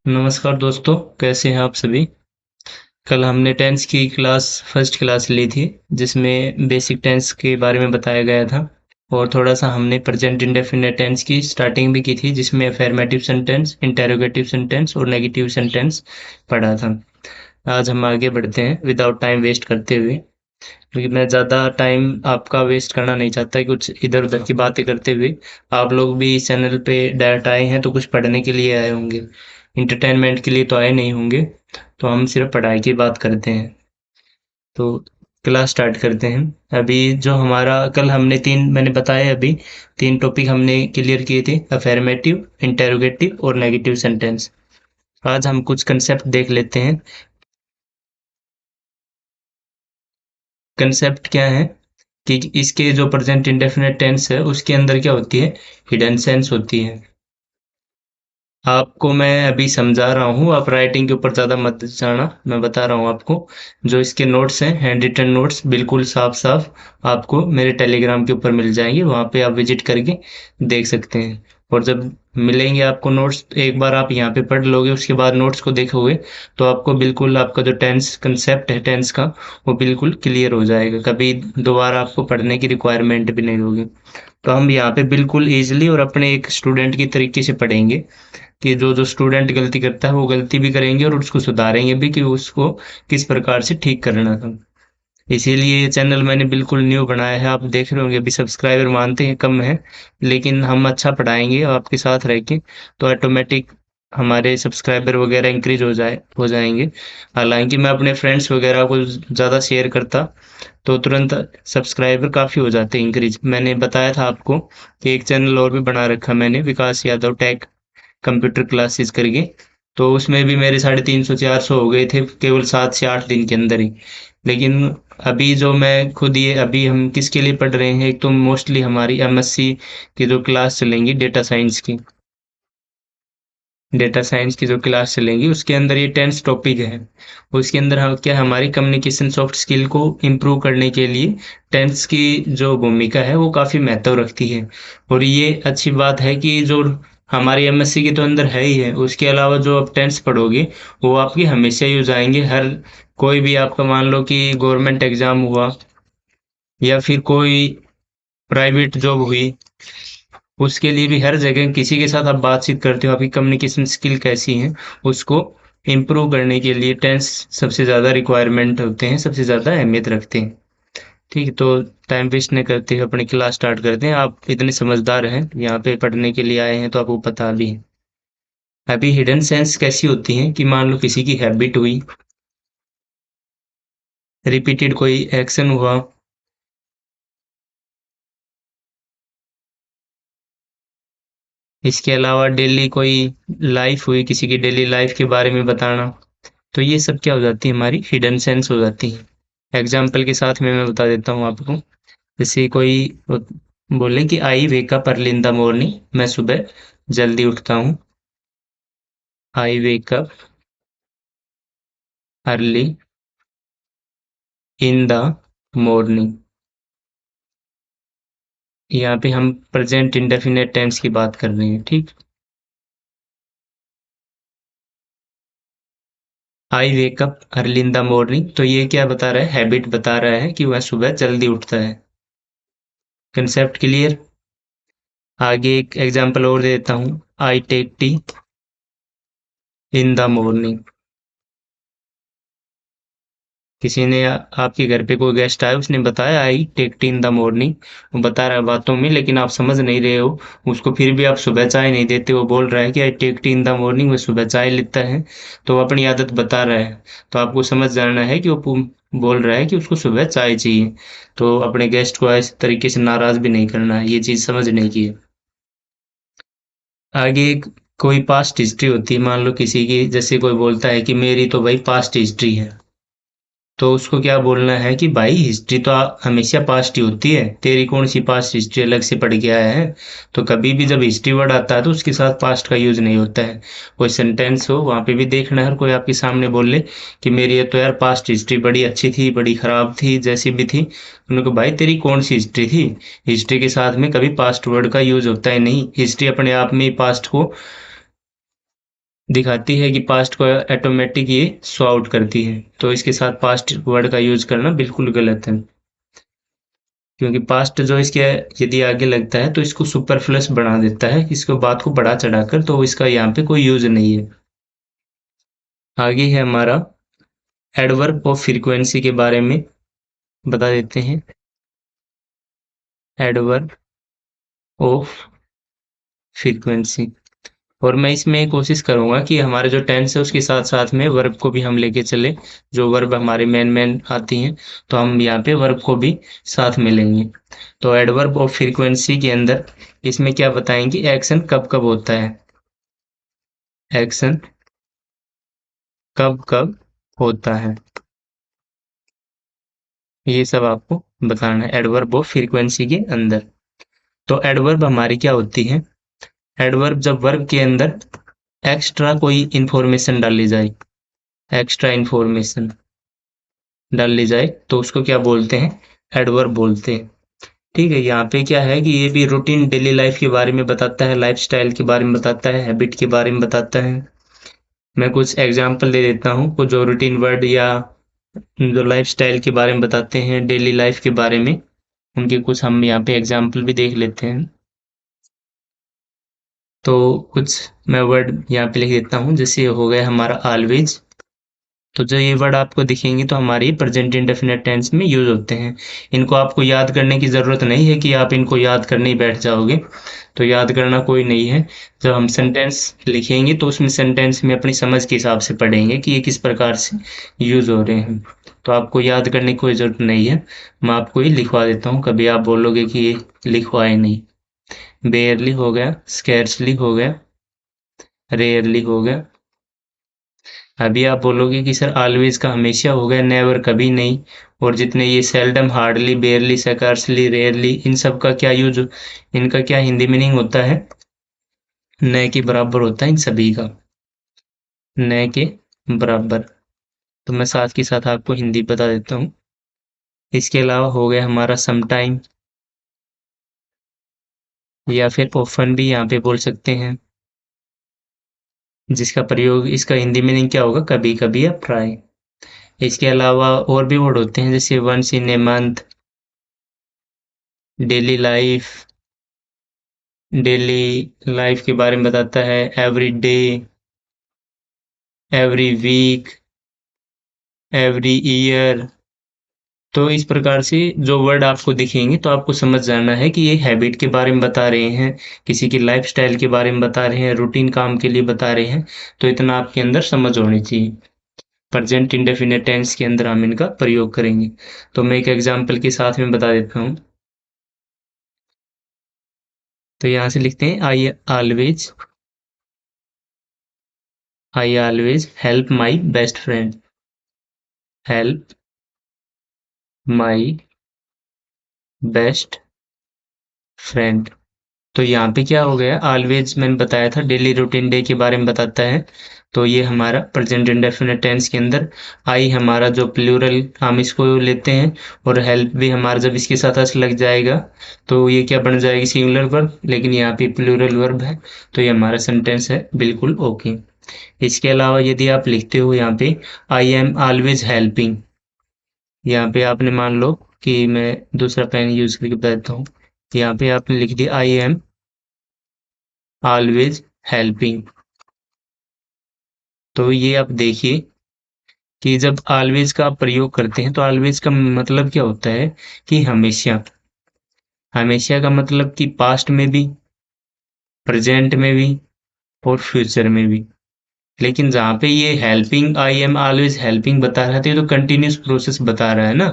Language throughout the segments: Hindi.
नमस्कार दोस्तों, कैसे हैं आप सभी? कल हमने टेंस की क्लास फर्स्ट क्लास ली थी, जिसमें बेसिक टेंस के बारे में बताया गया था और थोड़ा-सा हमने प्रेजेंट इंडेफिनिट टेंस की स्टार्टिंग भी की थी, जिसमें अफर्मेटिव सेंटेंस, इंटेरोगेटिव सेंटेंस और नेगेटिव सेंटेंस पढ़ा था। आज हम आगे बढ़ते हैं विदाउट टाइम वेस्ट करते हुए, क्योंकि मैं ज़्यादा टाइम आपका वेस्ट करना नहीं चाहता कुछ इधर-उधर की बातें करते हुए। आप लोग भी इस चैनल पे डायरेक्ट आए हैं, तो कुछ पढ़ने के लिए आए होंगे, एंटरटेनमेंट के लिए तो आए नहीं होंगे। तो हम सिर्फ पढ़ाई की बात करते हैं। तो क्लास स्टार्ट करते हैं। अभी जो हमारा कल हमने 3 मैंने बताया अभी 3 टॉपिक हमने क्लियर किए थे, अफर्मेटिव, इंटेरोगेटिव और नेगेटिव सेंटेंस। आज हम कुछ कंसेप्ट देख लेते हैं। कंसेप्ट क्या है कि इसके जो प्रेजेंट इंडेफिनिट टेंस है, उसके अंदर क्या होती है? हिडन सेंस होती है। आपको मैं अभी समझा रहा हूँ, आप राइटिंग के ऊपर ज़्यादा मत जाना, मैं बता रहा हूँ आपको। जो इसके नोट्स हैं, हैंड रिटन नोट्स बिल्कुल साफ-साफ आपको मेरे टेलीग्राम के ऊपर मिल जाएँगे, वहाँ पे आप विज़िट करके देख सकते हैं। और जब मिलेंगे आपको नोट्स, एक बार आप यहाँ पे पढ़ लोगे, उसके बाद नोट्स को देखोगे, तो आपको बिल्कुल आपका जो टेंस कंसेप्ट है टेंस का, वो बिल्कुल क्लियर हो जाएगा। कभी दोबारा आपको पढ़ने की रिक्वायरमेंट भी नहीं होगी। तो हम यहाँ पे बिल्कुल ईज़िली और अपने एक स्टूडेंट की तरीके से पढ़ेंगे कि जो-जो स्टूडेंट गलती करता है वो गलती भी करेंगे और उसको सुधारेंगे भी कि उसको किस प्रकार से ठीक करना था। इसीलिए ये चैनल मैंने बिल्कुल न्यू बनाया है, आप देख रहे होंगे अभी सब्सक्राइबर मानते हैं कम हैं, लेकिन हम अच्छा पढ़ाएँगे आपके साथ रह के, तो ऑटोमेटिक हमारे सब्सक्राइबर वगैरह इंक्रीज़ हो जाएँगे। हालाँकि मैं अपने फ्रेंड्स वगैरह को ज़्यादा शेयर करता, तो तुरंत सब्सक्राइबर काफ़ी हो जाते इंक्रीज़। मैंने बताया था आपको कि एक चैनल और भी बना रखा मैंने, विकास यादव टेक कंप्यूटर क्लासेस करके, तो उसमें भी मेरे 350-400 हो गए थे केवल 7 से 8 दिन के अंदर ही। लेकिन अभी जो मैं खुद ये अभी हम किसके लिए पढ़ रहे हैं, एक तो मोस्टली हमारी एमएससी की जो क्लास चलेंगी डेटा साइंस की जो क्लास चलेंगी उसके अंदर ये 10th टॉपिक है। उसके अंदर हम क्या हमारी कम्युनिकेशन सॉफ्ट स्किल को इम्प्रूव करने के लिए 10th की जो भूमिका है वो काफ़ी महत्व रखती है। और ये अच्छी बात है कि जो हमारी एमएससी के तो अंदर है ही है, उसके अलावा जो आप 10th पढ़ोगे वो आपकी हमेशा यूज़ आएँगे। हर कोई भी आपका मान लो कि गवर्नमेंट एग्ज़ाम हुआ या फिर कोई प्राइवेट जॉब हुई, उसके लिए भी हर जगह किसी के साथ आप बातचीत करते हो, आपकी कम्युनिकेशन स्किल कैसी है, उसको इम्प्रूव करने के लिए टेंस सबसे ज़्यादा रिक्वायरमेंट होते हैं, सबसे ज़्यादा अहमियत रखते हैं। ठीक है, तो टाइम वेस्ट नहीं करते हुए अपनी क्लास स्टार्ट करते हैं। आप इतने समझदार हैं, यहाँ पे पढ़ने के लिए आए हैं, तो आपको पता भी है। अभी हिडन सेंस कैसी होती हैं कि मान लो किसी की हैबिट हुई, रिपीटेड कोई एक्शन हुआ, इसके अलावा डेली कोई लाइफ हुई, किसी की डेली लाइफ के बारे में बताना, तो ये सब क्या हो जाती है हमारी हिडन सेंस हो जाती है। एग्जाम्पल के साथ में मैं बता देता हूँ आपको। जैसे कोई बोले कि I wake up early in the morning, मैं सुबह जल्दी उठता हूँ। I wake up early in the morning. यहाँ पे हम प्रेजेंट इंडेफिनिट टेंस की बात कर रहे हैं, ठीक। I wake up early in the morning, तो ये क्या बता रहा है? हैबिट बता रहा है कि वह सुबह जल्दी उठता है। Concept clear. आगे एक एग्जांपल और दे देता हूँ। I take tea in the morning. किसी ने आपके घर पे कोई गेस्ट आया, उसने बताया I take tea in the morning, वो बता रहा है बातों में, लेकिन आप समझ नहीं रहे हो उसको, फिर भी आप सुबह चाय नहीं देते। वो बोल रहा है कि I take tea in the morning, वो सुबह चाय लेता है, तो वो अपनी आदत बता रहा है। तो आपको समझ जाना है कि वो बोल रहा है कि उसको सुबह चाय चाहिए। तो अपने गेस्ट को इस तरीके से नाराज भी नहीं करना है, ये चीज़ समझने की है। आगे एक कोई पास्ट हिस्ट्री होती है, मान लो किसी की, जैसे कोई बोलता है कि मेरी तो भाई पास्ट हिस्ट्री है, तो उसको क्या बोलना है कि भाई हिस्ट्री तो हमेशा पास्ट ही होती है, तेरी कौन सी पास्ट हिस्ट्री अलग से पढ़ के आया है। तो कभी भी जब हिस्ट्री वर्ड आता है तो उसके साथ पास्ट का यूज नहीं होता है। कोई सेंटेंस हो वहां पे भी देखना है, कोई आपके सामने बोले कि मेरी ये तो यार पास्ट हिस्ट्री बड़ी अच्छी थी, बड़ी खराब थी, जैसी भी थी, उनको भाई तेरी कौन सी हिस्ट्री थी। हिस्ट्री के साथ में कभी पास्ट वर्ड का यूज होता है नहीं, हिस्ट्री अपने आप में ही पास्ट को दिखाती है कि पास्ट को ऑटोमेटिक ये सो आउट करती है, तो इसके साथ पास्ट वर्ड का यूज करना बिल्कुल गलत है, क्योंकि पास्ट जो इसके यदि आगे लगता है तो इसको सुपरफ्लस बना देता है, इसको बात को बढ़ा चढ़ाकर, तो इसका यहाँ पे कोई यूज नहीं है। आगे है हमारा एडवर्ब ऑफ फ्रीक्वेंसी के बारे में बता देते हैं। एडवर्ब ऑफ फ्रीक्वेंसी, और मैं इसमें कोशिश करूंगा कि हमारे जो टेंस है उसके साथ साथ में वर्ब को भी हम लेके चले, जो वर्ब हमारे मेन आती हैं, तो हम यहाँ पे वर्ब को भी साथ में लेंगे। तो एडवर्ब ऑफ फ्रीक्वेंसी के अंदर इसमें क्या बताएंगे, एक्शन कब कब होता है, एक्शन कब कब होता है, ये सब आपको बताना है एडवर्ब ऑफ फ्रीक्वेंसी के अंदर। तो एडवर्ब हमारी क्या होती है, एडवर्ब जब वर्ब के अंदर एक्स्ट्रा कोई इंफॉर्मेशन डाली जाए, एक्स्ट्रा इंफॉर्मेशन डाल ली जाए तो उसको क्या बोलते हैं, एडवर्ब बोलते हैं। ठीक है, यहाँ पे क्या है कि ये भी रूटीन डेली लाइफ के बारे में बताता है, लाइफस्टाइल के बारे में बताता है, हैबिट के बारे में बताता है। मैं कुछ एग्जांपल दे देता हूँ, कुछ जो रूटीन वर्ड या जो लाइफस्टाइल के बारे में बताते हैं, डेली लाइफ के बारे में, उनके कुछ हम यहाँ पे एग्जांपल भी देख लेते हैं। तो कुछ मैं वर्ड यहाँ पे लिख देता हूँ, जैसे हो गया हमारा ऑलवेज। तो जो ये वर्ड आपको दिखेंगे तो हमारी प्रेजेंट इंडेफिनिट टेंस में यूज होते हैं। इनको आपको याद करने की ज़रूरत नहीं है कि आप इनको याद करने ही बैठ जाओगे, तो याद करना कोई नहीं है। जब हम सेंटेंस लिखेंगे तो उसमें सेंटेंस में अपनी समझ के हिसाब से पढ़ेंगे कि ये किस प्रकार से यूज हो रहे हैं, तो आपको याद करने की कोई ज़रूरत नहीं है। मैं आपको ये लिखवा देता हूँ, कभी आप बोलोगे कि ये लिखवाए नहीं। बेयरली हो गया, स्कैर्सली हो गया, रेयरली हो गया। अभी आप बोलोगे कि सर ऑलवेज का हमेशा हो गया, नेवर कभी नहीं, और जितने ये seldom, hardly, barely, scarcely, rarely, इन सब का क्या यूज, इनका क्या हिंदी मीनिंग होता है, न के बराबर होता है इन सभी का, न के बराबर। तो मैं साथ के साथ आपको हिंदी बता देता हूँ। इसके अलावा हो गया हमारा समटाइम, या फिर ऑफन भी यहाँ पे बोल सकते हैं, जिसका प्रयोग, इसका हिंदी मीनिंग क्या होगा, कभी कभी या प्राय। इसके अलावा और भी वर्ड होते हैं, जैसे once in a month, daily life, daily life के बारे में बताता है, every day, every week, every year. तो इस प्रकार से जो वर्ड आपको दिखेंगे तो आपको समझ जाना है कि ये हैबिट के बारे में बता रहे हैं, किसी की लाइफस्टाइल के बारे में बता रहे हैं, रूटीन काम के लिए बता रहे हैं। तो इतना आपके अंदर समझ होनी चाहिए। प्रेजेंट इंडेफिनिट टेंस के अंदर हम इनका प्रयोग करेंगे। तो मैं एक एग्जांपल के साथ में बता देता हूँ। तो यहाँ से लिखते हैं, I always help my best friend, help my best friend. तो यहाँ पे क्या हो गया, ऑलवेज मैंने बताया था डेली रूटीन डे के बारे में बताता है, तो ये हमारा प्रेजेंट इंडेफिनिट टेंस के अंदर आई हमारा जो प्लूरल हम इसको लेते हैं, और हेल्प भी हमारा जब इसके साथ एस लग जाएगा तो ये क्या बन जाएगी, सिंगुलर वर्ब, लेकिन यहाँ पे प्लूरल वर्ब है, तो ये हमारा सेंटेंस है बिल्कुल ओके। इसके अलावा यदि आप लिखते हो यहाँ पे, आई एम ऑलवेज हेल्पिंग, यहाँ पे आपने मान लो कि मैं दूसरा पेन यूज करके बताता हूँ, यहाँ पे आपने लिख दिया आई एम ऑलवेज हेल्पिंग। तो ये आप देखिए कि जब ऑलवेज का आप प्रयोग करते हैं तो ऑलवेज का मतलब क्या होता है कि हमेशा। हमेशा का मतलब कि पास्ट में भी, प्रेजेंट में भी, और फ्यूचर में भी। लेकिन जहाँ पे ये helping, I am always helping बता रहा था, ये तो कंटिन्यूस प्रोसेस बता रहा है ना,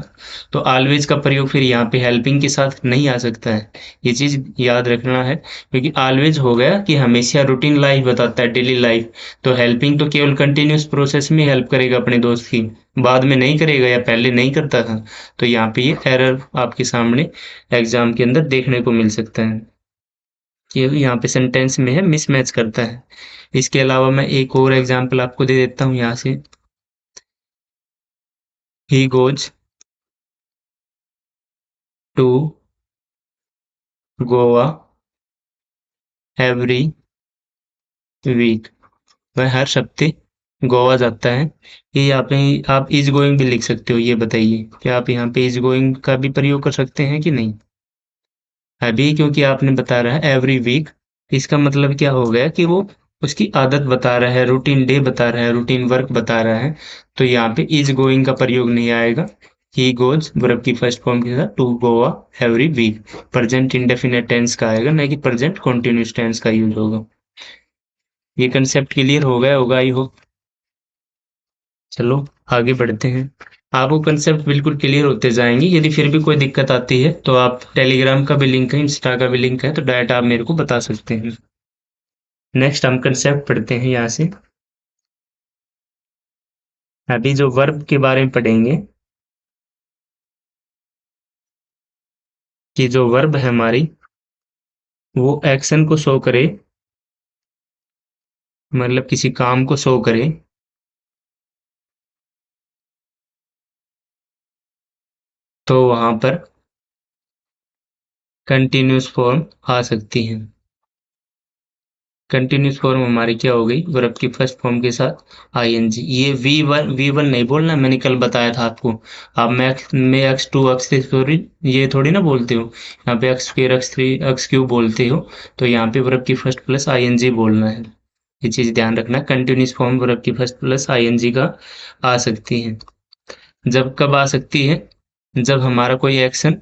तो ऑलवेज का प्रयोग फिर यहाँ पे हेल्पिंग के साथ नहीं आ सकता है। ये चीज याद रखना है, क्योंकि ऑलवेज हो गया कि हमेशा रूटीन लाइफ बताता है, डेली लाइफ। तो हेल्पिंग तो केवल कंटिन्यूस प्रोसेस में हेल्प करेगा अपने दोस्त की, बाद में नहीं करेगा या पहले नहीं करता था। तो यहाँ पे ये एरर आपके सामने एग्जाम के अंदर देखने को मिल सकता है कि यहाँ पे सेंटेंस में है, मिसमैच करता है। इसके अलावा मैं एक और एग्जांपल आपको दे देता हूँ यहाँ से। He goes to Goa every week. वह हर हफ्ते गोवा जाता है। ये यहाँ पे आप इज गोइंग भी लिख सकते हो। ये बताइए क्या आप यहाँ पे इज गोइंग का भी प्रयोग कर सकते हैं कि नहीं? अभी क्योंकि आपने बता रहा है एवरी वीक, इसका मतलब क्या हो गया कि वो उसकी आदत बता रहा है, रूटीन डे बता रहा है, रूटीन वर्क बता रहा है। तो यहाँ पे इज गोइंग का प्रयोग नहीं आएगा। ही गोज वर्ब की फर्स्ट फॉर्म के साथ to Goa every week. Present indefinite tense का आएगा, ना कि प्रेजेंट कॉन्टिन्यूस टेंस का यूज होगा। ये कंसेप्ट क्लियर हो गया होगा आई होप। चलो आगे बढ़ते हैं। आपको कंसेप्ट बिल्कुल क्लियर होते जाएंगे। यदि फिर भी कोई दिक्कत आती है तो आप टेलीग्राम का भी लिंक है, इंस्टा का भी लिंक है, तो डायरेक्ट आप मेरे को बता सकते हैं। नेक्स्ट हम कंसेप्ट पढ़ते हैं यहाँ से। अभी जो वर्ब के बारे में पढ़ेंगे कि जो वर्ब है हमारी वो एक्शन को शो करे, मतलब किसी काम को शो करे, तो वहां पर कंटिन्यूस फॉर्म आ सकती है। कंटिन्यूस फॉर्म हमारी क्या हो गई? वर्ब की फर्स्ट फॉर्म के साथ आईएनजी। ये वी वन नहीं बोलना, मैंने कल बताया था आपको। आप में X two X three sorry ये थोड़ी ना बोलते हो। यहाँ पे एक्स स्क्र एक्स थ्री एक्स क्यू बोलते हो। तो यहाँ पे वर्ब की फर्स्ट प्लस आईएनजी बोलना है। ये चीज ध्यान रखना। कंटिन्यूस फॉर्म वर्ब की फर्स्ट प्लस आईएनजी का आ सकती है। जब कब आ सकती है? जब हमारा कोई एक्शन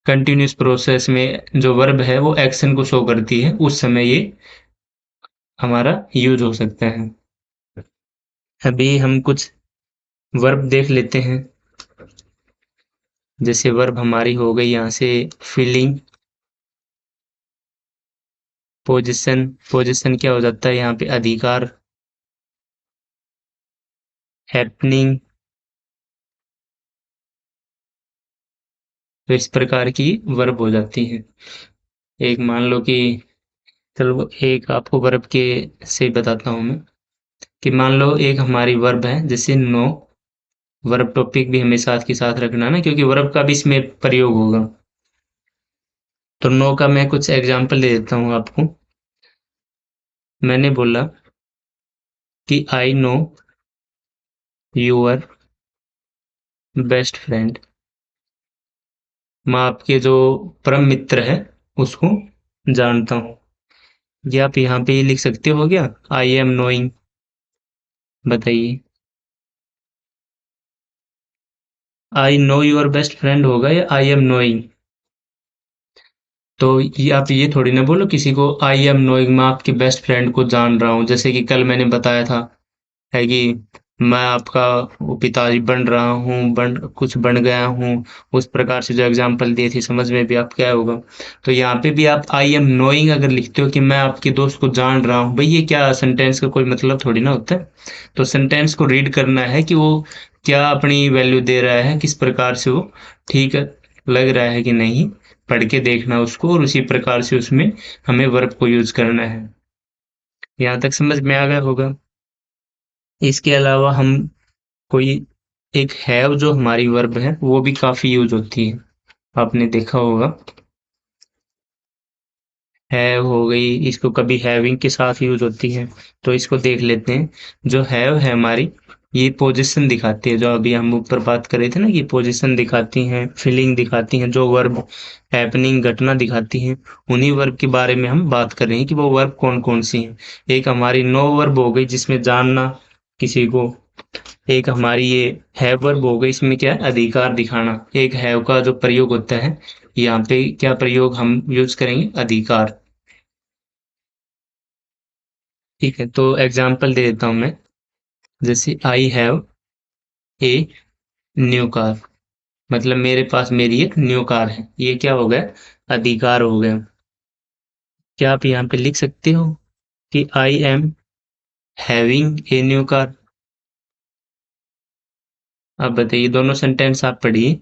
कंटिन्यूस प्रोसेस में जो वर्ब है वो एक्शन को शो करती है, उस समय ये हमारा यूज हो सकता है। अभी हम कुछ वर्ब देख लेते हैं। जैसे वर्ब हमारी हो गई यहाँ से फीलिंग, पोजिशन। पोजिशन क्या हो जाता है यहाँ पे? अधिकार। हैपनिंग। तो इस प्रकार की वर्ब हो जाती है। एक मान लो कि, चलो एक आपको वर्ब के से बताता हूँ मैं। कि मान लो एक हमारी वर्ब है जैसे नो। वर्ब टॉपिक भी हमें साथ के साथ रखना ना, क्योंकि वर्ब का भी इसमें प्रयोग होगा। तो नो का मैं कुछ एग्जांपल दे देता हूँ आपको। मैंने बोला कि I know your best friend. मैं आपके जो परम मित्र है उसको जानता हूँ। ये आप यहाँ पे ही लिख सकते हो क्या? I am knowing. बताइए। I know your best friend होगा या आई एम नोइंग? तो ये आप ये थोड़ी ना बोलो किसी को आई एम नोइंग, मैं आपके बेस्ट फ्रेंड को जान रहा हूँ। जैसे कि कल मैंने बताया था है कि मैं आपका वो पिताजी बन रहा हूँ, बन कुछ बन गया हूँ। उस प्रकार से जो एग्जाम्पल दिए थे, समझ में भी आप क्या होगा। तो यहाँ पे भी आप आई एम नोइंग अगर लिखते हो कि मैं आपके दोस्त को जान रहा हूँ, भाई ये क्या सेंटेंस का कोई मतलब थोड़ी ना होता है। तो सेंटेंस को रीड करना है कि वो क्या अपनी वैल्यू दे रहा है, किस प्रकार से वो ठीक लग रहा है कि नहीं। पढ़ के देखना उसको और उसी प्रकार से उसमें हमें वर्ब को यूज करना है। यहाँ तक समझ में आ गया होगा। इसके अलावा हम कोई एक हैव जो हमारी वर्ब है वो भी काफी यूज होती है। आपने देखा होगा। हैव हो गई, इसको कभी हैविंग के साथ यूज होती है। तो इसको देख लेते हैं। जो हैव है हमारी, ये पोजीशन दिखाती है। जो अभी हम ऊपर बात कर रहे थे ना कि पोजीशन दिखाती हैं, फीलिंग दिखाती हैं, जो वर्ब हैपनिंग घटना दिखाती हैं। उन्हीं वर्ब के बारे में हम बात कर रहे हैं कि वो वर्ब कौन कौन सी हैं। एक हमारी नो वर्ब हो गई जिसमें जानना किसी को। एक हमारी ये हैव वर्ब हो गई, इसमें क्या है? अधिकार दिखाना। एक हैव का जो प्रयोग होता है, यहाँ पे क्या प्रयोग हम यूज करेंगे? अधिकार। ठीक है, तो एग्जाम्पल दे देता हूँ मैं। जैसे I have a new car. मतलब मेरे पास मेरी एक न्यू कार है। ये क्या हो गया? अधिकार हो गया। क्या आप यहाँ पे लिख सकते हो कि I am having a new car? अब बताइए, दोनों सेंटेंस आप पढ़िए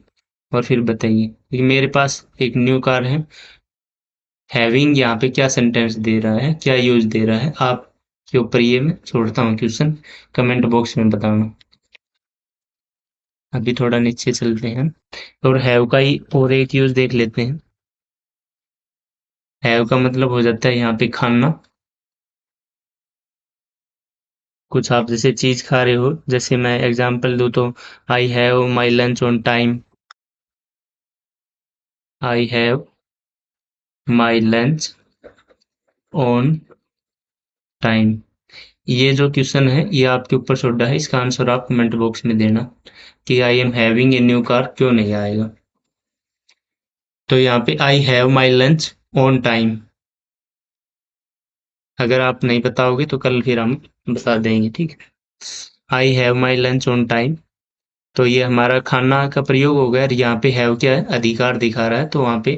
और फिर बताइए कि मेरे पास एक न्यू कार है। हैविंग यहाँ पे क्या सेंटेंस दे रहा है, क्या यूज दे रहा है? आपके ऊपर ये मैं छोड़ता हूँ क्वेश्चन, कमेंट बॉक्स में बताना। अभी थोड़ा नीचे चलते हैं और हैव का ही और एक यूज देख लेते हैं। हैव का मतलब हो जाता है यहाँ पे खाना। कुछ आप जैसे चीज खा रहे हो, जैसे मैं एग्जांपल दूं तो I have my lunch on time. I have my lunch on time. ये जो क्वेश्चन है ये आपके ऊपर छोड़ा है, इसका आंसर आप कमेंट बॉक्स में देना कि I am having a new car क्यों नहीं आएगा। तो यहाँ पे I have my lunch on time, अगर आप नहीं बताओगे तो कल फिर हम बता देंगे, ठीक है। I have my lunch on time, तो ये हमारा खाना का प्रयोग हो गया। और यहाँ पे हैव क्या है, अधिकार दिखा रहा है, तो वहाँ पे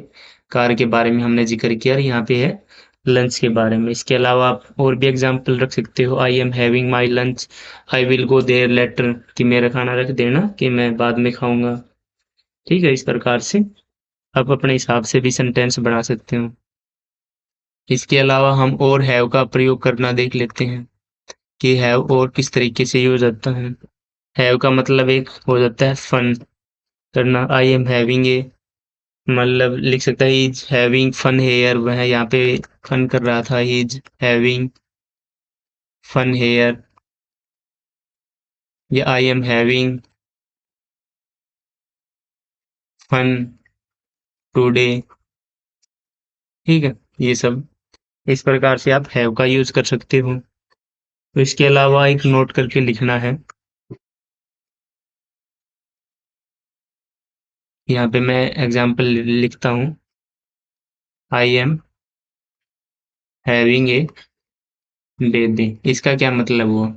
कार के बारे में हमने जिक्र किया, और यहाँ पे है लंच के बारे में। इसके अलावा आप और भी एग्जाम्पल रख सकते हो, I am having my lunch, I will go there later, कि मेरा खाना रख देना कि मैं बाद में खाऊंगा। ठीक है, इस प्रकार से आप अपने हिसाब से भी सेंटेंस बना सकते हो। इसके अलावा हम और हैव का प्रयोग करना देख लेते हैं कि हैव और किस तरीके से यूज होता है। हैव का मतलब एक हो जाता है फन करना, आई एम हैविंग ए, मतलब लिख सकता है इज हैविंग फन हेयर, वह यहाँ पे फन कर रहा था, इज हैविंग फन हेयर। या I am having fun today. ठीक है, ये सब इस प्रकार से आप हैव का यूज कर सकते हो। तो इसके अलावा एक नोट करके लिखना है। यहाँ पे मैं एग्जाम्पल लिखता हूँ, आई एम हैविंग ए बेबी। इसका क्या मतलब हुआ,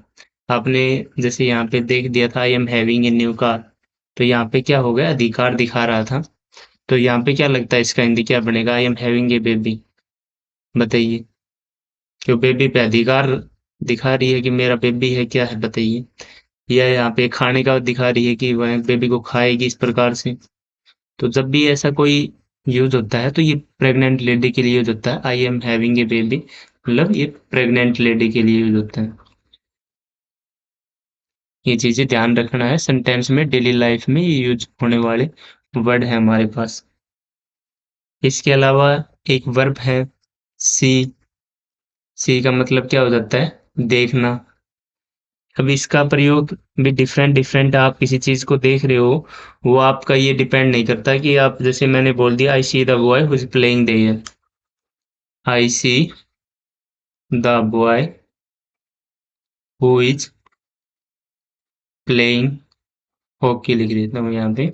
आपने जैसे यहाँ पे देख दिया था आई am having a new car, तो यहाँ पे क्या हो गया, अधिकार दिखा रहा था। तो यहाँ पे क्या लगता है इसका हिंदी क्या बनेगा, आई एम हैविंग ए बेबी। बताइए, क्यों बेबी पे अधिकार दिखा रही है कि मेरा बेबी है, क्या है बताइए। या यहाँ पे खाने का दिखा रही है कि वह बेबी को खाएगी, इस प्रकार से। तो जब भी ऐसा कोई यूज होता है तो ये प्रेग्नेंट लेडी के लिए यूज होता है, आई एम हैविंग ए बेबी, मतलब ये प्रेग्नेंट लेडी के लिए यूज होता है। ये चीजें ध्यान रखना है, सेंटेंस में डेली लाइफ में ये यूज होने वाले वर्ड है हमारे पास। इसके अलावा एक वर्ब है सी। सी का मतलब क्या हो जाता है, देखना। अब इसका प्रयोग भी डिफरेंट डिफरेंट, आप किसी चीज को देख रहे हो, वो आपका ये डिपेंड नहीं करता कि आप, जैसे मैंने बोल दिया I see the boy who is playing there, I see the boy who is playing, hockey लिख देता हूँ यहाँ पे,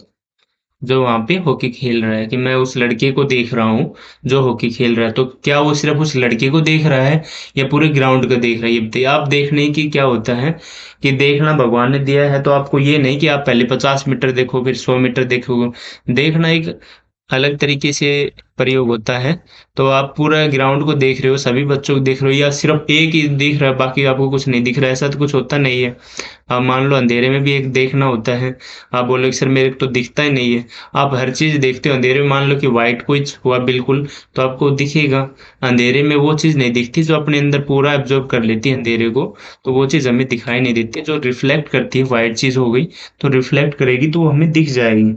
जो वहां पे हॉकी खेल रहा है, कि मैं उस लड़के को देख रहा हूँ जो हॉकी खेल रहा है। तो क्या वो सिर्फ उस लड़के को देख रहा है या पूरे ग्राउंड को देख रहा है, ये बताइए। आप देखने की क्या होता है कि देखना भगवान ने दिया है, तो आपको ये नहीं कि आप पहले 50 मीटर देखो फिर 100 मीटर देखो। देखना एक अलग तरीके से प्रयोग होता है। तो आप पूरा ग्राउंड को देख रहे हो, सभी बच्चों को देख रहे हो, या सिर्फ एक ही दिख रहा है बाकी आपको कुछ नहीं दिख रहा है, ऐसा तो कुछ होता नहीं है। आप मान लो अंधेरे में भी एक देखना होता है, आप बोलोगे सर मेरे को तो दिखता ही नहीं है। आप हर चीज देखते हो अंधेरे में, मान लो कि व्हाइट कुछ हुआ बिल्कुल, तो आपको दिखेगा। अंधेरे में वो चीज नहीं दिखती जो अपने अंदर पूरा एब्जॉर्ब कर लेती है अंधेरे को, तो वो चीज हमें दिखाई नहीं देती। जो रिफ्लेक्ट करती है, व्हाइट चीज हो गई तो रिफ्लेक्ट करेगी तो वो हमें दिख जाएगी।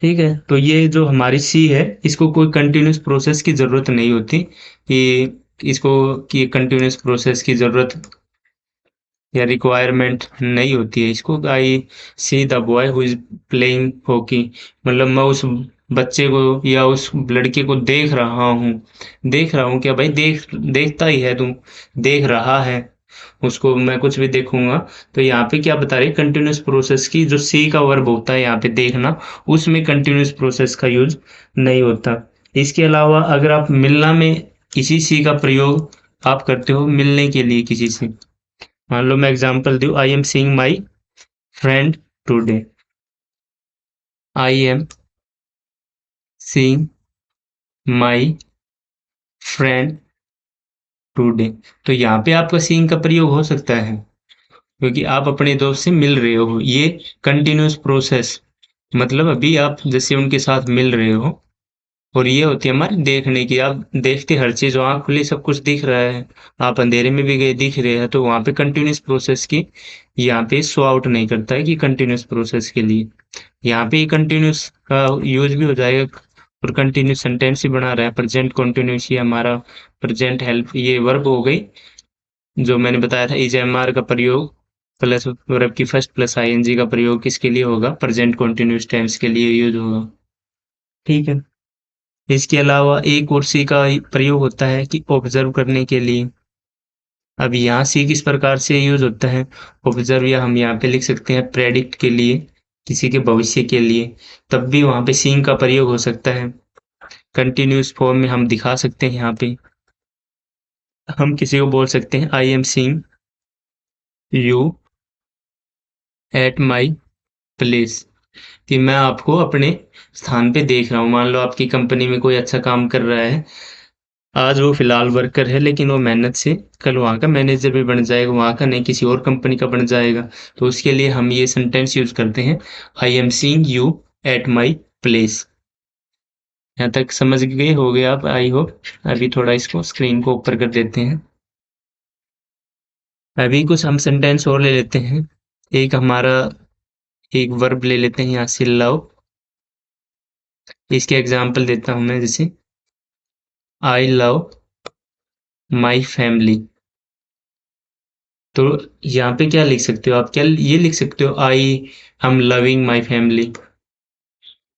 ठीक है, तो ये जो हमारी सी है, इसको कोई कंटिन्यूस प्रोसेस की जरूरत नहीं होती कि इसको, कि कंटिन्यूस प्रोसेस की जरूरत या रिक्वायरमेंट नहीं होती है इसको। I see the boy who is playing hockey, मतलब मैं उस बच्चे को या उस लड़के को देख रहा हूँ। देख रहा हूँ क्या भाई, देखता ही है तू, देख रहा है उसको, मैं कुछ भी देखूंगा। तो यहाँ पे क्या बता रही है, कंटिन्यूस प्रोसेस की जो सी का वर्ब होता है यहाँ पे देखना, उसमें कंटिन्यूस प्रोसेस का यूज नहीं होता। इसके अलावा अगर आप मिलना में इसी सी का प्रयोग आप करते हो मिलने के लिए किसी से, मान लो मैं एग्जांपल दूं, I am seeing my friend today. I am seeing my friend today. तो यहाँ पे आपका सीइंग का प्रयोग हो सकता है क्योंकि आप अपने दोस्त से मिल रहे हो, ये कंटिन्यूस प्रोसेस, मतलब अभी आप जैसे उनके साथ मिल रहे हो। और ये होती है हमारी देखने की, आप देखते हर चीज, आँख खुली सब कुछ दिख रहा है, आप अंधेरे में भी गए दिख रहे हैं, तो वहां पे कंटिन्यूस प्रोसेस की यहाँ पे शो आउट नहीं करता है कि कंटिन्यूस प्रोसेस के लिए। यहाँ पे कंटिन्यूस का यूज भी हो जाएगा, और कंटिन्यूस सेंटेंस ही बना रहा है, प्रेजेंट कंटिन्यूस, ये हमारा प्रेजेंट हेल्प, ये वर्ब हो गई। जो मैंने बताया था इज एम आर का प्रयोग प्लस वर्ब की फर्स्ट प्लस आईएनजी का प्रयोग किसके लिए होगा? प्रेजेंट कंटिन्यूअस टेंस के लिए यूज होगा। ठीक है। इसके अलावा एक और सी का प्रयोग होता है कि ऑब्जर्व करने के लिए। अब यहाँ सी किस प्रकार से यूज होता है? ऑब्जर्व, या हम यहाँ पे लिख सकते हैं प्रेडिक्ट के लिए, किसी के भविष्य के लिए, तब भी वहाँ पे सीइंग का प्रयोग हो सकता है। कंटिन्यूस फॉर्म में हम दिखा सकते हैं यहाँ पे, हम किसी को बोल सकते हैं I am seeing you at my place, कि मैं आपको अपने स्थान पे देख रहा हूँ। मान लो आपकी कंपनी में कोई अच्छा काम कर रहा है, आज वो फिलहाल वर्कर है, लेकिन वो मेहनत से कल वहाँ का मैनेजर भी बन जाएगा, वहाँ का नहीं किसी और कंपनी का बन जाएगा। तो उसके लिए हम ये सेंटेंस यूज करते हैं, I am seeing you at my place. यहाँ तक समझ गए होगे आप, आई होप। अभी थोड़ा इसको स्क्रीन को ऊपर कर देते हैं। अभी कुछ हम सेंटेंस और ले लेते हैं। एक हमारा एक वर्ब ले लेते हैं यहाँ से, लव। इसके एग्जाम्पल देता हूँ मैं, जैसे आई लव माई फैमिली। तो यहाँ पे क्या लिख सकते हो आप? क्या ये लिख सकते हो, आई हम लविंग माई फैमिली?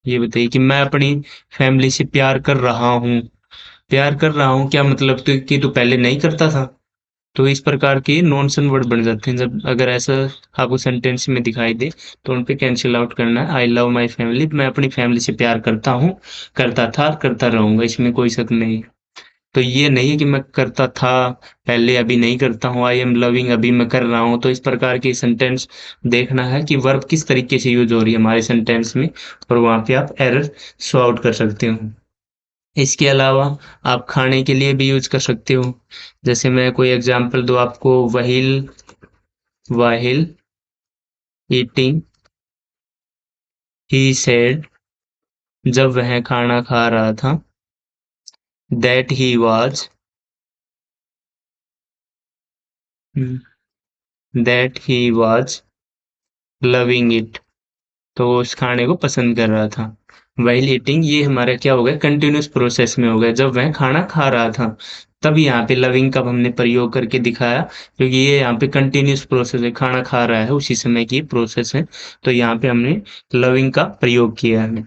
ये बताइए कि मैं अपनी फैमिली से प्यार कर रहा हूँ। प्यार कर रहा हूँ क्या मतलब? तो कि तो पहले नहीं करता था। तो इस प्रकार के नॉनसेंस वर्ड बन जाते हैं। जब अगर ऐसा आपको सेंटेंस में दिखाई दे तो उन पे कैंसिल आउट करना है। आई लव माई फैमिली, मैं अपनी फैमिली से प्यार करता हूँ, करता था, करता रहूंगा, इसमें कोई शक नहीं। तो ये नहीं है कि मैं करता था पहले, अभी नहीं करता हूँ। आई एम लविंग, अभी मैं कर रहा हूँ। तो इस प्रकार की सेंटेंस देखना है कि वर्ब किस तरीके से यूज हो रही है हमारे सेंटेंस में, और वहां पे आप एरर सो आउट कर सकते हो। इसके अलावा आप खाने के लिए भी यूज कर सकते हो। जैसे मैं कोई एग्जांपल दूं आपको, वहील वाहिल ईटिंग ही सेड, जब वह खाना खा रहा था, that he was that he was loving it, तो वो उस खाने को पसंद कर रहा था। वाइल ईटिंग, ये हमारा क्या हो गया? कंटिन्यूस प्रोसेस में हो गया, जब वह खाना खा रहा था। तब यहाँ पे लविंग का हमने प्रयोग करके दिखाया, क्योंकि ये यहाँ पे कंटिन्यूस प्रोसेस है, खाना खा रहा है उसी समय की प्रोसेस है। तो यहाँ पे हमने लविंग का प्रयोग किया है।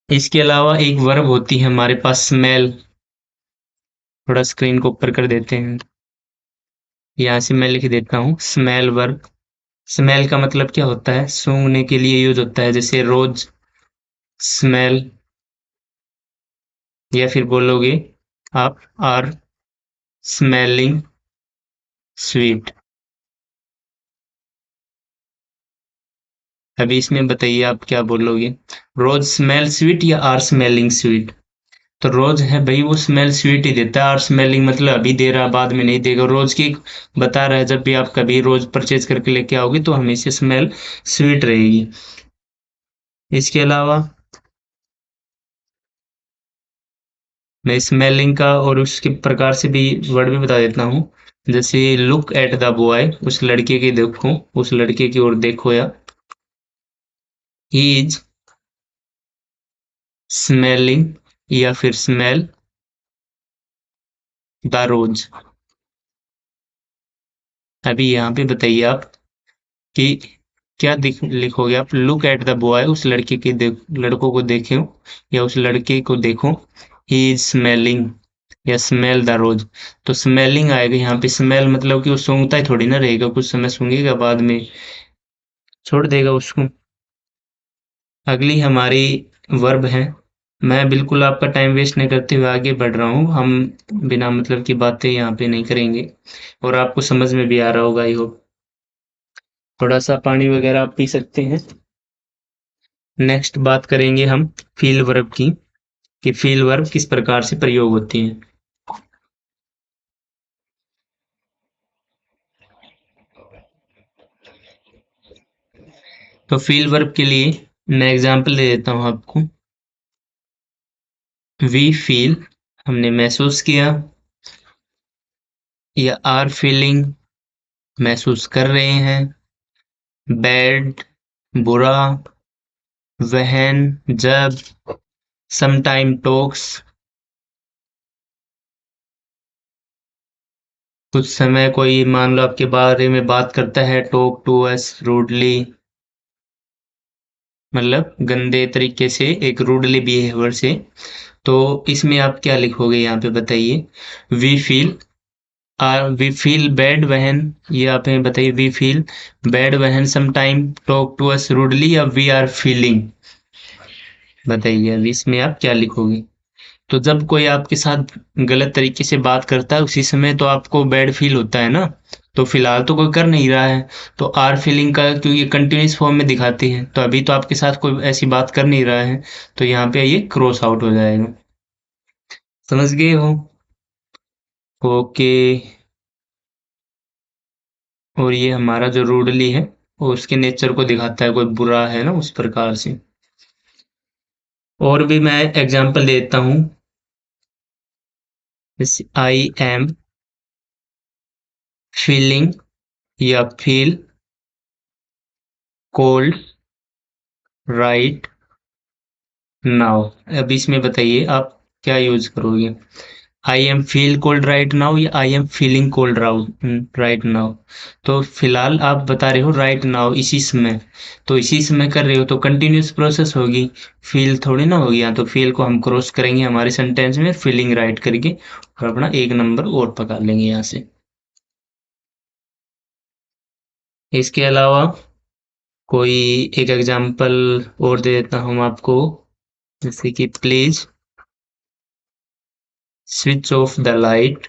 इसके अलावा एक वर्ब होती है हमारे पास, स्मेल। थोड़ा स्क्रीन को ऊपर कर देते हैं। यहाँ से मैं लिख देता हूँ स्मेल वर्ब। स्मेल का मतलब क्या होता है? सूंघने के लिए यूज होता है, जैसे रोज स्मेल, या फिर बोलोगे आप आर स्मेलिंग स्वीट। अभी इसमें बताइए आप क्या बोलोगे? रोज स्मेल स्वीट या आर स्मेलिंग स्वीट? तो रोज है भाई, वो स्मेल स्वीट ही देता है। आर स्मेलिंग मतलब अभी दे रहा, बाद में नहीं देगा। रोज की बता रहा है, जब भी आप कभी रोज परचेज करके लेके आओगे तो हमेशा स्मेल स्वीट रहेगी। इसके अलावा मैं स्मेलिंग का और उसके प्रकार से भी वर्ड भी बता देता हूँ। जैसे लुक एट द बॉय, उस लड़के की देखो, उस लड़के की ओर देखो, या ही इज स्मेलिंग, या फिर स्मेल द रोज। अभी यहाँ पे बताइए आप कि क्या लिखोगे आप? लुक एट द बॉय, उस लड़के के लड़कों को देखो, या उस लड़के को देखो, ही इज स्मेलिंग, या स्मेल द रोज। तो स्मेलिंग आएगा यहाँ पे। स्मेल मतलब कि वो सूंघता ही थोड़ी ना रहेगा, कुछ समय सूंघेगा, बाद में छोड़ देगा उसको। अगली हमारी वर्ब है। मैं बिल्कुल आपका टाइम वेस्ट नहीं करते हुए आगे बढ़ रहा हूँ। हम बिना मतलब की बातें यहाँ पे नहीं करेंगे, और आपको समझ में भी आ रहा होगा, आई होप। थोड़ा सा पानी वगैरह आप पी सकते हैं। नेक्स्ट बात करेंगे हम फील वर्ब की, कि फील वर्ब किस प्रकार से प्रयोग होती हैं। तो फील वर्ब के लिए मैं एग्जांपल दे देता हूँ आपको। वी फील, हमने महसूस किया, या आर फीलिंग, महसूस कर रहे हैं। बैड, बुरा। वहन, जब। समटाइम टॉक्स, कुछ समय कोई मान लो आपके बारे में बात करता है, टॉक टू अस रूडली, मतलब गंदे तरीके से, एक रूडली बिहेवियर से, तो इसमें आप क्या लिखोगे यहाँ पे बताइए। We feel we feel bad when, ये आप हमें बताइए, we feel bad when some time talk to us rudely, या वी आर फीलिंग, बताइए अभी इसमें आप क्या लिखोगे। तो जब कोई आपके साथ गलत तरीके से बात करता है उसी समय तो आपको बैड फील होता है ना, तो फिलहाल तो कोई कर नहीं रहा है, तो आर फीलिंग का क्योंकि ये कंटिन्यूस फॉर्म में दिखाती है, तो अभी तो आपके साथ कोई ऐसी बात कर नहीं रहा है, तो यहाँ पे ये क्रॉस आउट हो जाएगा। समझ गए हो? ओके। और ये हमारा जो रूडली है वो उसके नेचर को दिखाता है, कोई बुरा है ना उस प्रकार से। और भी मैं एग्जांपल देता हूँ, जैसे आई एम फीलिंग, या फील कोल्ड राइट नाउ। अब इसमें बताइए आप क्या यूज करोगे। I am feel cold right now, या I am feeling cold right now. तो फिलहाल आप बता रहे हो राइट नाउ, इसी समय, तो इसी समय कर रहे हो तो कंटिन्यूस प्रोसेस होगी, फील थोड़ी ना होगी। यहाँ तो फील को हम क्रॉस करेंगे हमारे सेंटेंस में, फीलिंग राइट करके, और अपना एक नंबर और पकड़ लेंगे यहाँ से। इसके अलावा कोई एक एग्जांपल और दे देता हूँ आपको, जैसे कि please switch off the light.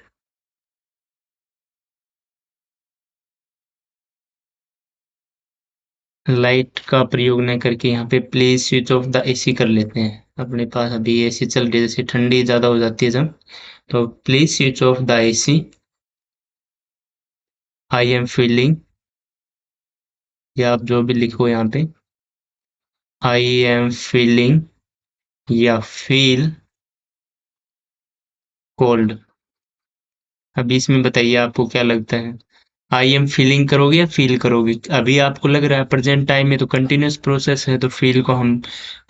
Light का प्रयोग न करके यहाँ पे please switch off the AC कर लेते हैं, अपने पास अभी एसी चल रही है, जैसे ठंडी ज़्यादा हो जाती है जब, तो please switch off the AC. I am feeling, या आप जो भी लिखो यहाँ पे, आई एम फीलिंग, या फील कोल्ड। अभी इसमें बताइए आपको क्या लगता है, आई एम फीलिंग करोगे या फील करोगे। अभी आपको लग रहा है प्रेजेंट टाइम में तो कंटिन्यूस प्रोसेस है, तो फील को हम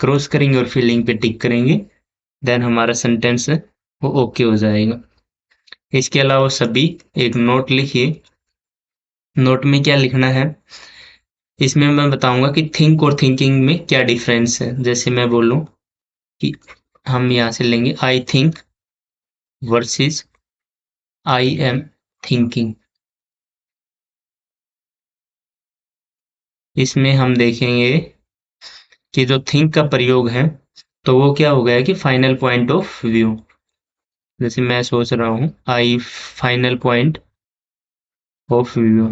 क्रॉस करेंगे और फीलिंग पे टिक करेंगे, देन हमारा सेंटेंस है वो ओके हो जाएगा। इसके अलावा सभी एक नोट लिखिए। नोट में क्या लिखना है, इसमें मैं बताऊंगा कि थिंक और थिंकिंग में क्या डिफरेंस है। जैसे मैं बोलूं कि हम यहाँ से लेंगे I think versus I am thinking, इसमें हम देखेंगे कि जो थिंक का प्रयोग है तो वो क्या हो गया कि फाइनल पॉइंट ऑफ व्यू। जैसे मैं सोच रहा हूँ, I final point of view,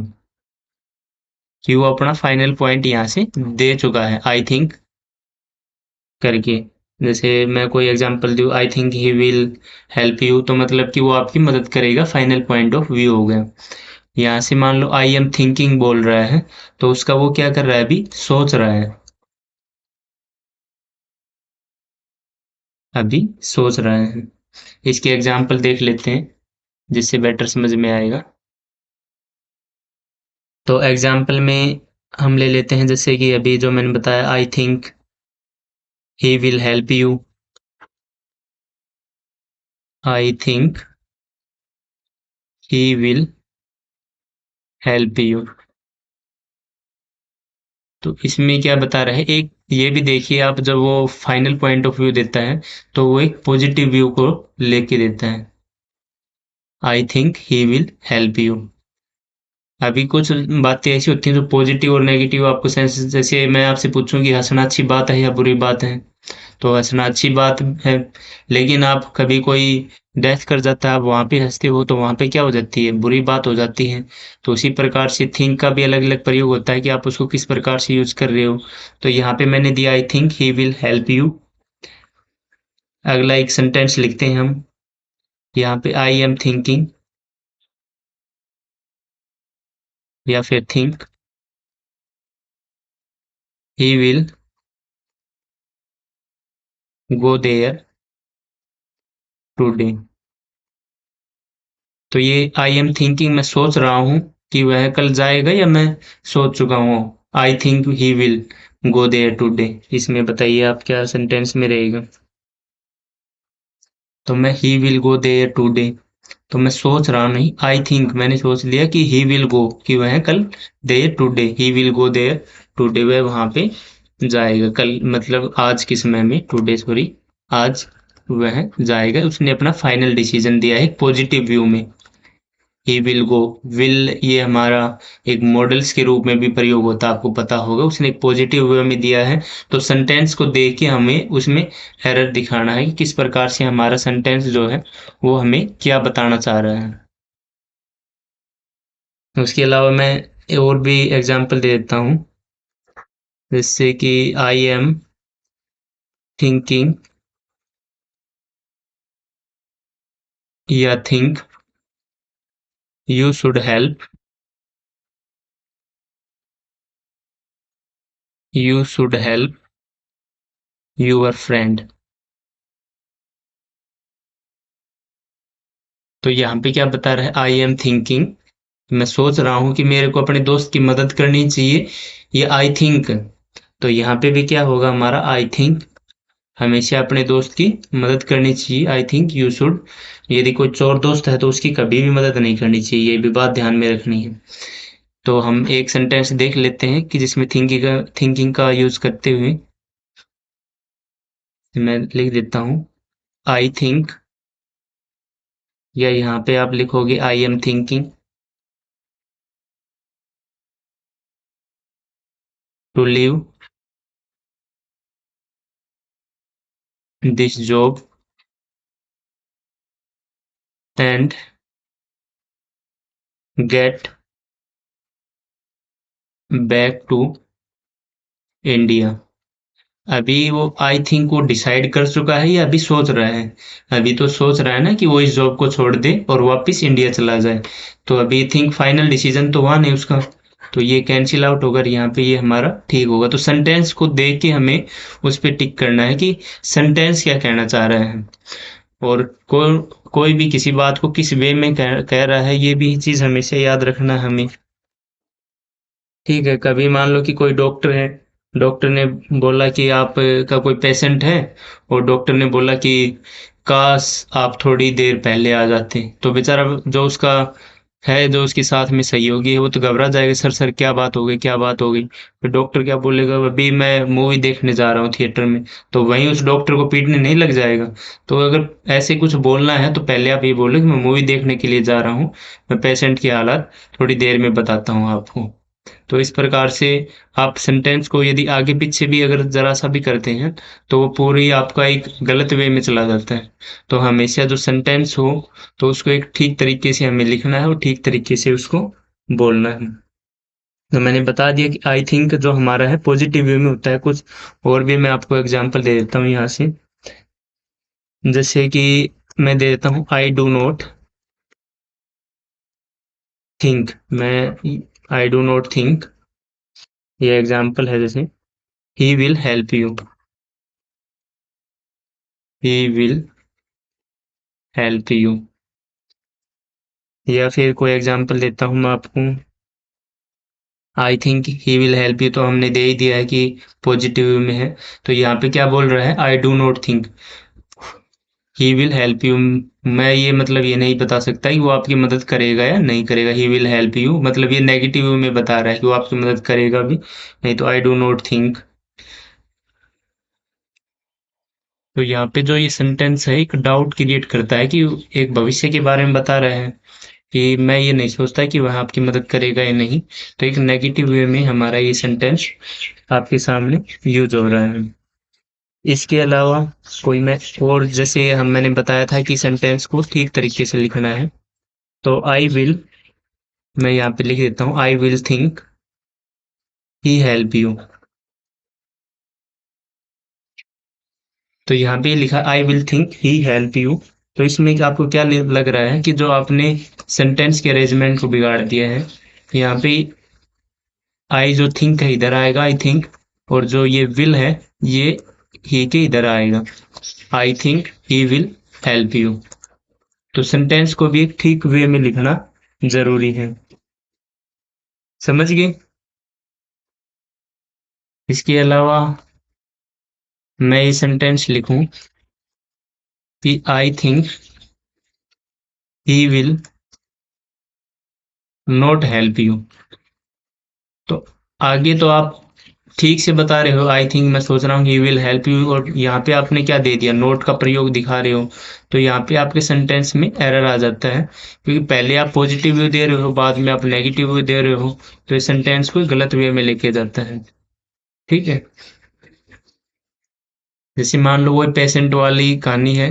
कि वो अपना फाइनल पॉइंट यहाँ से दे चुका है आई थिंक करके। जैसे मैं कोई एग्जांपल दूँ, आई think he will help you, तो मतलब कि वो आपकी मदद करेगा, फाइनल पॉइंट ऑफ व्यू हो गया। यहाँ से मान लो आई एम थिंकिंग बोल रहा है, तो उसका वो क्या कर रहा है, अभी सोच रहा है, अभी सोच रहा है। इसके एग्जाम्पल देख लेते हैं जिससे बेटर समझ में आएगा। तो एग्जाम्पल में हम ले लेते हैं, जैसे कि अभी जो मैंने बताया, आई think he will help you, I think he will help you. तो इसमें क्या बता रहा है, एक ये भी देखिए आप, जब वो फाइनल पॉइंट ऑफ व्यू देता है तो वो एक पॉजिटिव व्यू को लेके देता है, आई think he will help you. अभी कुछ बातें ऐसी होती हैं जो पॉजिटिव और नेगेटिव आपको सेंस, जैसे मैं आपसे पूछूं कि हंसना अच्छी बात है या बुरी बात है, तो हंसना अच्छी बात है, लेकिन आप कभी कोई डेथ कर जाता है, आप वहाँ पे हंसते हो, तो वहाँ पे क्या हो जाती है, बुरी बात हो जाती है। तो उसी प्रकार से थिंक का भी अलग अलग प्रयोग होता है कि आप उसको किस प्रकार से यूज कर रहे हो। तो यहाँ पे मैंने दिया आई think he will help you. अगला एक सेंटेंस लिखते हैं हम, यहाँ पे आई एम थिंकिंग, या फिर think he will go there today. तो ये आई एम थिंकिंग, मैं सोच रहा हूँ कि वह कल जाएगा, या मैं सोच चुका हूँ I think he will go there today. इसमें बताइए आप क्या सेंटेंस में रहेगा। तो मैं he will go there today, तो मैं सोच रहा नहीं, आई थिंक मैंने सोच लिया कि ही विल गो, कि वह कल there today, he will go there today, वह वहां पे जाएगा कल, मतलब आज के समय में, टुडे सॉरी, आज वह जाएगा। उसने अपना फाइनल डिसीजन दिया है पॉजिटिव व्यू में। ही विल गो, विल ये हमारा एक मॉडल्स के रूप में भी प्रयोग होता है, आपको पता होगा। उसने एक पॉजिटिव वे में दिया है, तो सेंटेंस को देख के हमें उसमें एरर दिखाना है कि किस प्रकार से हमारा सेंटेंस जो है वो हमें क्या बताना चाह रहा है। उसके अलावा मैं और भी एग्जांपल दे देता हूँ, जैसे कि आई एम थिंकिंग, या think you should help, you should help your friend. तो यहाँ पे क्या बता रहा है, आई एम थिंकिंग, मैं सोच रहा हूँ कि मेरे को अपने दोस्त की मदद करनी चाहिए, ये आई थिंक। तो यहाँ पे भी क्या होगा हमारा, आई थिंक हमेशा अपने दोस्त की मदद करनी चाहिए, आई थिंक यू शुड। यदि कोई चोर दोस्त है तो उसकी कभी भी मदद नहीं करनी चाहिए, ये भी बात ध्यान में रखनी है। तो हम एक सेंटेंस देख लेते हैं कि जिसमें थिंकिंग का यूज करते हुए मैं लिख देता हूँ, आई थिंक, या यहाँ पे आप लिखोगे I am thinking to leave this job and get back to India. अभी वो आई थिंक वो डिसाइड कर चुका है या अभी सोच रहा है? अभी तो सोच रहा है ना कि वो इस जॉब को छोड़ दे और वापस इंडिया चला जाए। तो अभी थिंक फाइनल डिसीजन तो हुआ नहीं उसका, तो ये कैंसिल आउट होकर यहाँ पे ये हमारा ठीक होगा। तो सेंटेंस को देख के हमें उस पर टिक करना है कि सेंटेंस क्या कहना चाह रहा है, और कोई भी किसी बात को किस वे में कह रहा है, ये भी चीज़ हमेशा याद रखना हमें। ठीक है, कभी मान लो कि कोई डॉक्टर है, डॉक्टर ने बोला कि आप का कोई पेशेंट है, और डॉक्टर ने बोला कि काश आप थोड़ी देर पहले आ जाते, तो बेचारा जो उसका है, जो उसके साथ में सहयोगी है, वो तो घबरा जाएगा, सर सर क्या बात हो गई, क्या बात हो गई। फिर डॉक्टर क्या बोलेगा, अभी मैं मूवी देखने जा रहा हूँ थिएटर में, तो वहीं उस डॉक्टर को पीटने नहीं लग जाएगा? तो अगर ऐसे कुछ बोलना है तो पहले आप ये बोलो कि मैं मूवी देखने के लिए जा रहा हूँ, मैं पेशेंट की हालत थोड़ी देर में बताता हूँ आपको। तो इस प्रकार से आप सेंटेंस को यदि आगे पीछे भी अगर जरा सा भी करते हैं, तो वो पूरी आपका एक गलत वे में चला जाता है। तो हमेशा जो सेंटेंस हो, तो उसको एक ठीक तरीके से हमें लिखना है और ठीक तरीके से उसको बोलना है। तो मैंने बता दिया कि आई थिंक जो हमारा है पॉजिटिव वे में होता है। कुछ और भी मैं आपको एग्जांपल दे देता हूँ यहाँ से, जैसे कि मैं दे देता हूँ, आई डू नॉट थिंक, मैं आई डू नॉट थिंक, ये एग्जांपल है, जैसे he will help you, he will help you. या फिर कोई एग्जांपल देता हूँ मैं आपको, आई think he will help you, तो हमने दे ही दिया है कि पॉजिटिव में है। तो यहाँ पे क्या बोल रहा है, I do not think he will help you. मैं ये मतलब ये नहीं बता सकता कि वो आपकी मदद करेगा या नहीं करेगा। ही विल हेल्प यू मतलब ये नेगेटिव में बता रहा है कि वो आपकी मदद करेगा भी नहीं। तो आई डू नॉट थिंक, तो यहाँ पे जो ये सेंटेंस है एक डाउट क्रिएट करता है कि एक भविष्य के बारे में बता रहा है कि मैं ये नहीं सोचता कि वह आपकी मदद करेगा या नहीं। तो एक नेगेटिव वे में हमारा ये सेंटेंस आपके सामने यूज हो रहा है। इसके अलावा कोई मैं और, जैसे हम मैंने बताया था कि सेंटेंस को ठीक तरीके से लिखना है, तो आई विल, मैं यहाँ पे लिख देता हूँ, I will think he help you. तो यहाँ पे लिखा I will think he help you. तो इसमें आपको क्या लग रहा है कि जो आपने सेंटेंस के अरेंजमेंट को बिगाड़ दिया है। यहाँ पे आई जो थिंक है इधर आएगा, आई थिंक, और जो ये विल है ये ही के इधर आएगा, आई think he will help you. तो सेंटेंस को भी एक ठीक वे में लिखना जरूरी है। समझ गए? इसके अलावा मैं ये सेंटेंस लिखूं कि आई think he will not help you. तो आगे तो आप ठीक से बता रहे हो, आई थिंक, मैं सोच रहा हूँ ही विल हेल्प यू, और यहाँ पे आपने क्या दे दिया, नोट का प्रयोग दिखा रहे हो। तो यहाँ पे आपके सेंटेंस में एरर आ जाता है, क्योंकि पहले आप पॉजिटिव व्यू दे रहे हो, बाद में आप नेगेटिव व्यू दे रहे हो, तो इस सेंटेंस को गलत वे में लेके जाता है। ठीक है। जैसे मान लो वो पेशेंट वाली कहानी है।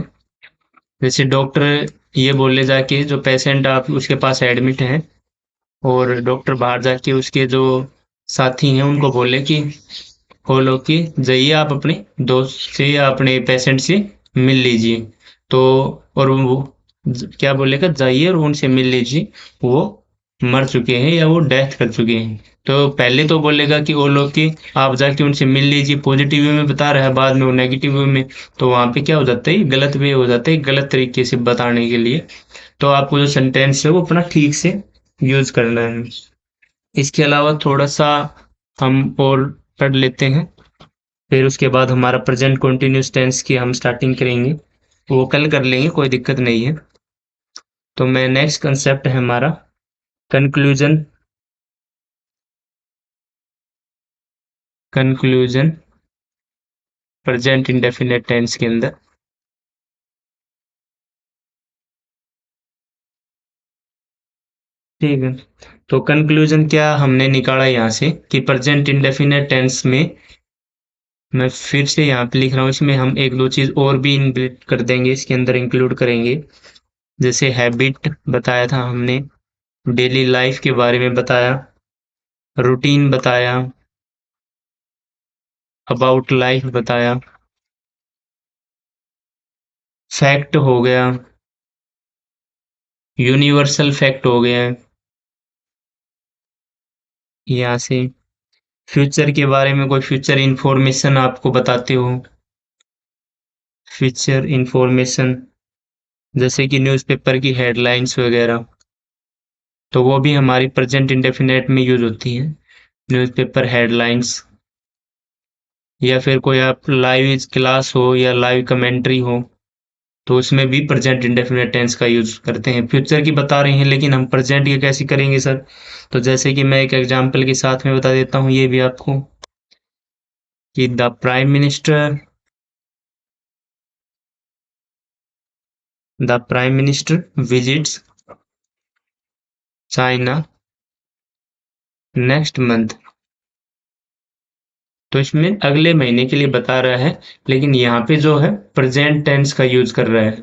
जैसे डॉक्टर ये बोले जाके, जो पेशेंट आप उसके पास एडमिट है, और डॉक्टर बाहर जाके उसके जो साथी हैं उनको बोले कि खोलो कि जाइए आप अपने दोस्त से या अपने पेशेंट से मिल लीजिए। तो और वो क्या बोलेगा, जाइए और उनसे मिल लीजिए, वो मर चुके हैं या वो डेथ कर चुके हैं। तो पहले तो बोलेगा कि वो लोग कि आप जाके उनसे मिल लीजिए, पॉजिटिव वे में बता रहा है, बाद में वो नेगेटिव वे में। तो वहां पे क्या हो जाता है, गलत वे हो जाता है, गलत तरीके से बताने के लिए। तो आपको जो सेंटेंस है वो अपना ठीक से यूज करना है। इसके अलावा थोड़ा सा हम और पढ़ लेते हैं, फिर उसके बाद हमारा प्रेजेंट कंटिन्यूस टेंस की हम स्टार्टिंग करेंगे। वो कल कर लेंगे, कोई दिक्कत नहीं है। तो मैं नेक्स्ट कंसेप्ट है हमारा conclusion. Conclusion present indefinite tense के अंदर। ठीक है। तो कंक्लूजन क्या हमने निकाला यहाँ से कि प्रेजेंट इंडेफिनिट टेंस में, मैं फिर से यहाँ पे लिख रहा हूँ, इसमें हम एक दो चीज और भी इनबिल्ट कर देंगे, इसके अंदर इंक्लूड करेंगे। जैसे हैबिट बताया था हमने, डेली लाइफ के बारे में बताया, रूटीन बताया, अबाउट लाइफ बताया, फैक्ट हो गया, यूनिवर्सल फैक्ट हो गया है। यहाँ से फ्यूचर के बारे में कोई फ्यूचर इंफॉर्मेशन आपको बताते हो, फ्यूचर इंफॉर्मेशन, जैसे कि न्यूज़पेपर की हेडलाइंस वगैरह, तो वो भी हमारी प्रेजेंट इंडेफिनेट में यूज होती हैं, न्यूज़पेपर हेडलाइंस। या फिर कोई आप लाइव क्लास हो या लाइव कमेंट्री हो, तो उसमें भी प्रेजेंट इंडेफिनिट टेंस का यूज करते हैं। फ्यूचर की बता रहे हैं लेकिन हम प्रेजेंट की कैसे करेंगे सर? तो जैसे कि मैं एक एग्जांपल के साथ में बता देता हूँ ये भी आपको, कि the prime minister, the prime minister visits China next month. तो इसमें अगले महीने के लिए बता रहा है, लेकिन यहाँ पे जो है प्रेजेंट टेंस का यूज कर रहा है,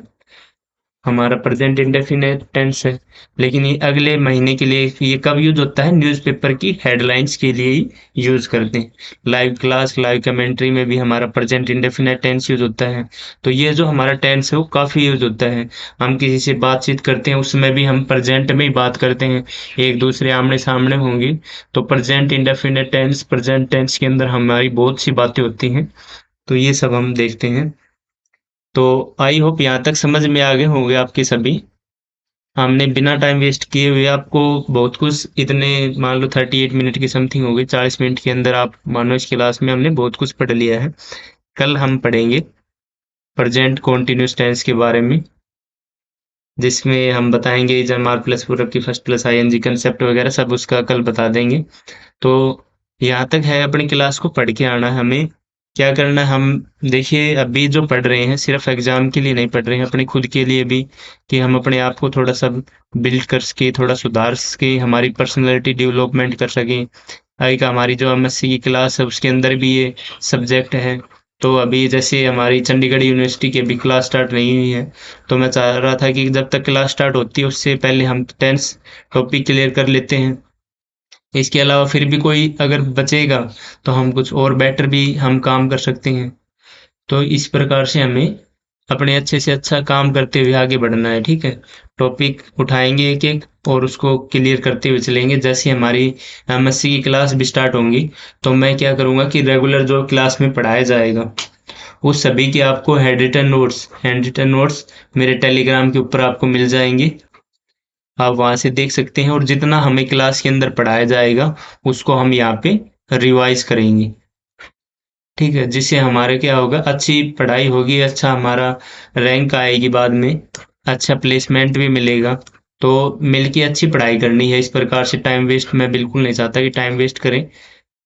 हमारा प्रेजेंट इंडेफिनिट टेंस है। लेकिन ये अगले महीने के लिए, ये कब यूज होता है, न्यूज़पेपर की हेडलाइंस के लिए ही यूज करते हैं। लाइव क्लास, लाइव कमेंट्री में भी हमारा प्रेजेंट इंडेफिनिट टेंस यूज होता है। तो ये जो हमारा टेंस है वो काफी यूज होता है। हम किसी से बातचीत करते हैं, उसमें भी हम प्रेजेंट में ही बात करते हैं, एक दूसरे आमने सामने होंगे। तो present indefinite tense, present tense के अंदर हमारी बहुत सी बातें होती हैं। तो ये सब हम देखते हैं। तो आई होप यहाँ तक समझ में आ गए होंगे आपके सभी। हमने बिना टाइम वेस्ट किए हुए आपको बहुत कुछ, इतने मान लो 38 मिनट की समथिंग हो गई, 40 मिनट के अंदर आप मानो इस क्लास में हमने बहुत कुछ पढ़ लिया है। कल हम पढ़ेंगे प्रेजेंट कॉन्टिन्यूस टेंस के बारे में, जिसमें हम बताएंगे जमार प्लस पूरब की फर्स्ट प्लस आईएनजी कंसेप्ट वगैरह सब उसका कल बता देंगे। तो यहाँ तक है, अपनी क्लास को पढ़ के आना है हमें। क्या करना है, हम देखिए अभी जो पढ़ रहे हैं सिर्फ एग्जाम के लिए नहीं पढ़ रहे हैं, अपने खुद के लिए भी, कि हम अपने आप को थोड़ा सा बिल्ड कर सके, थोड़ा सुधार सके, हमारी पर्सनैलिटी डेवलपमेंट कर सके। एक हमारी जो एमएससी की क्लास है उसके अंदर भी ये सब्जेक्ट है। तो अभी जैसे हमारी चंडीगढ़ यूनिवर्सिटी की अभी क्लास स्टार्ट नहीं हुई है, तो मैं चाह रहा था कि जब तक क्लास स्टार्ट होती है उससे पहले हम टेंस टॉपिक क्लियर कर लेते हैं। इसके अलावा फिर भी कोई अगर बचेगा तो हम कुछ और बेटर भी हम काम कर सकते हैं। तो इस प्रकार से हमें अपने अच्छे से अच्छा काम करते हुए आगे बढ़ना है। ठीक है। टॉपिक उठाएंगे एक एक और उसको क्लियर करते हुए चलेंगे। जैसे हमारी एमएससी की क्लास भी स्टार्ट होंगी, तो मैं क्या करूँगा कि रेगुलर जो क्लास में पढ़ाया जाएगा उस सभी के आपको हैंड रिटन नोट्स मेरे टेलीग्राम के ऊपर आपको मिल जाएंगे। आप वहां से देख सकते हैं, और जितना हमें क्लास के अंदर पढ़ाया जाएगा उसको हम यहाँ पे रिवाइज करेंगे। ठीक है, जिससे हमारे क्या होगा, अच्छी पढ़ाई होगी, अच्छा हमारा रैंक आएगी बाद में। अच्छा प्लेसमेंट भी मिलेगा। तो मिल के अच्छी पढ़ाई करनी है, इस प्रकार से टाइम वेस्ट मैं बिल्कुल नहीं चाहता कि टाइम वेस्ट करें।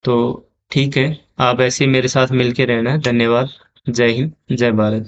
तो ठीक है, आप ऐसे ही मेरे साथ मिल के रहना। धन्यवाद। जय हिंद, जय भारत।